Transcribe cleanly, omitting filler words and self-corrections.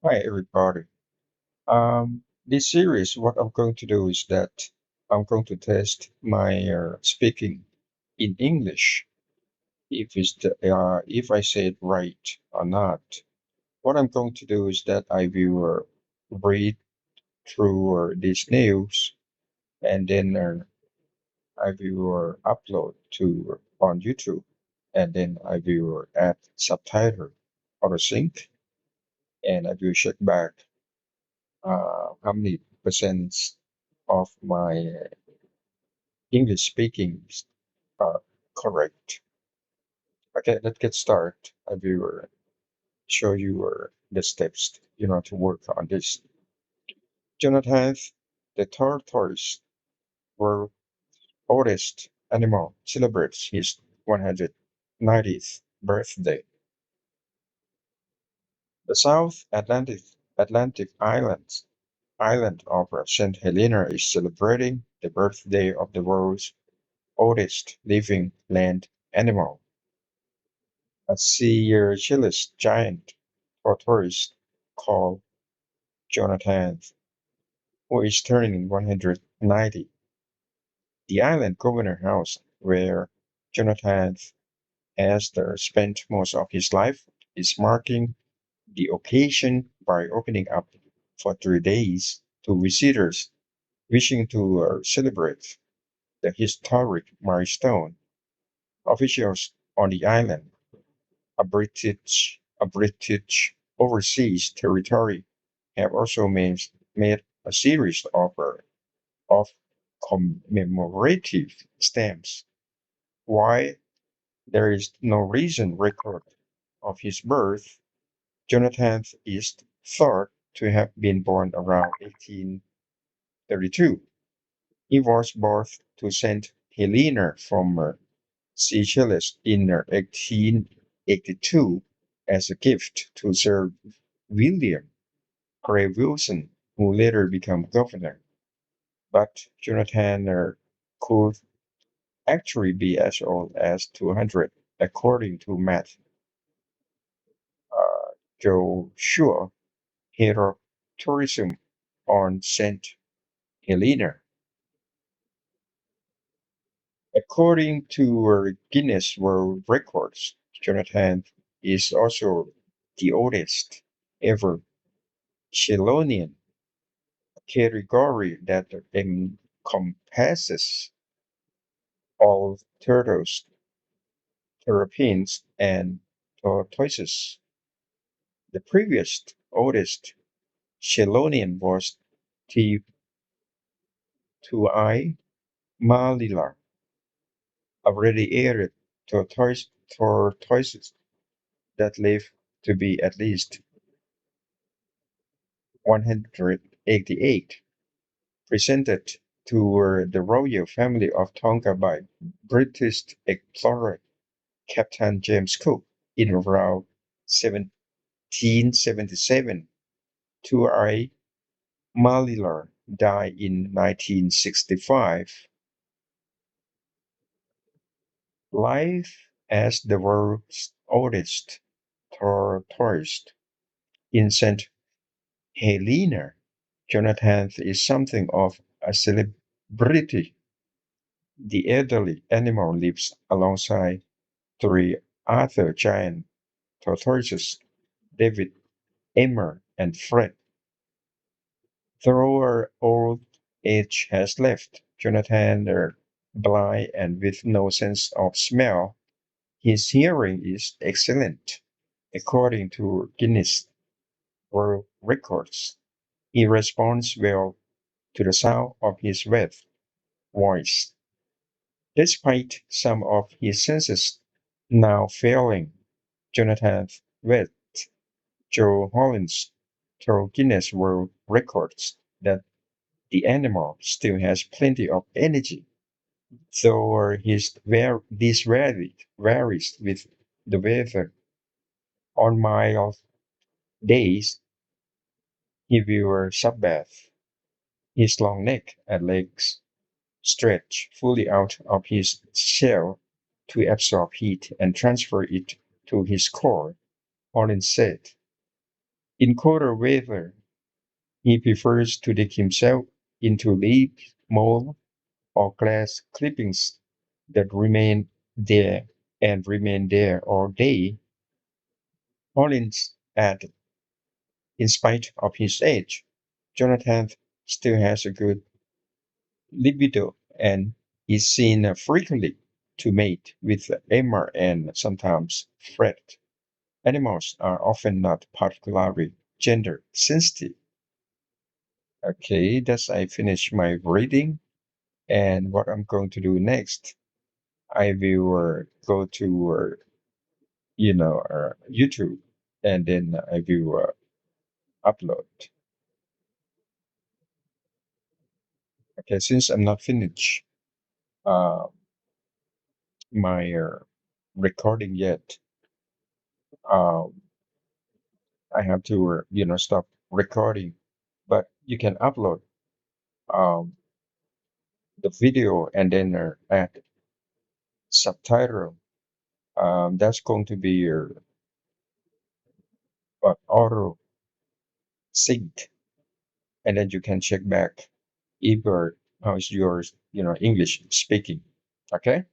Hi, everybody. This series, what I'm going to do is that I'm going to test my speaking in English. If I say it right or not. What I'm going to do is that I will read through this news, and then I will upload to on YouTube, and then I will add subtitle or sync, and I will check back how many percent of my English speaking are correct. Okay, let's get started. I will show you the steps to work on this. Jonathan, the tortoise, world's oldest animal, celebrates his 190th birthday. The South Atlantic island of St. Helena is celebrating the birthday of the world's oldest living land animal, a Seychelles giant tortoise called Jonathan, who is turning 190. The island governor house, where Jonathan Astor spent most of his life, is marking the occasion by opening up for 3 days to visitors wishing to celebrate the historic milestone. Officials on the island, a British overseas territory, have also made a series of commemorative stamps. Why there is no recent record of his birth, Jonathan is thought to have been born around 1832. He was born to Saint Helena from Seychelles in 1882 as a gift to Sir William Grey Wilson, who later became governor. But Jonathan could actually be as old as 200, according to Matt Joshua, head of tourism on St. Helena. According to Guinness World Records, Jonathan is also the oldest ever Chelonian, category that encompasses all turtles, terrapins, and tortoises. The previous oldest Chelonian was T2I Malila, a radiated tortoises that live to be at least 188, presented to the royal family of Tonga by British explorer Captain James Cook in around 1777. Tuai Malilar died in 1965. Life as the world's oldest tortoise in St. Helena, Jonathan is something of a celebrity. The elderly animal lives alongside three other giant tortoises, David, Emmer, and Fred. Though her old age has left Jonathan blind and with no sense of smell, his hearing is excellent, according to Guinness World Records. He responds well to the sound of his voice. Despite some of his senses now failing, Jonathan vet Joe Hollins told Guinness World Records that the animal still has plenty of energy, though this varies with the weather. On mild days, he will sunbathe. His long neck and legs stretch fully out of his shell to absorb heat and transfer it to his core, Hollins said. In colder weather, he prefers to dig himself into leaves, mold, or glass clippings that remain there all day. Collins added, in spite of his age, Jonathan still has a good libido and is seen frequently to mate with Emma and sometimes Fred. Animals are often not particularly gender sensitive. Okay, thus I finish my reading. And what I'm going to do next, I will go to YouTube, and then I will upload. Okay, since I'm not finished uh, my recording yet, um, I have to stop recording. But you can upload um, the video and then add subtitle. That's going to be your auto sync, and then you can check back either how is yours English speaking. Okay.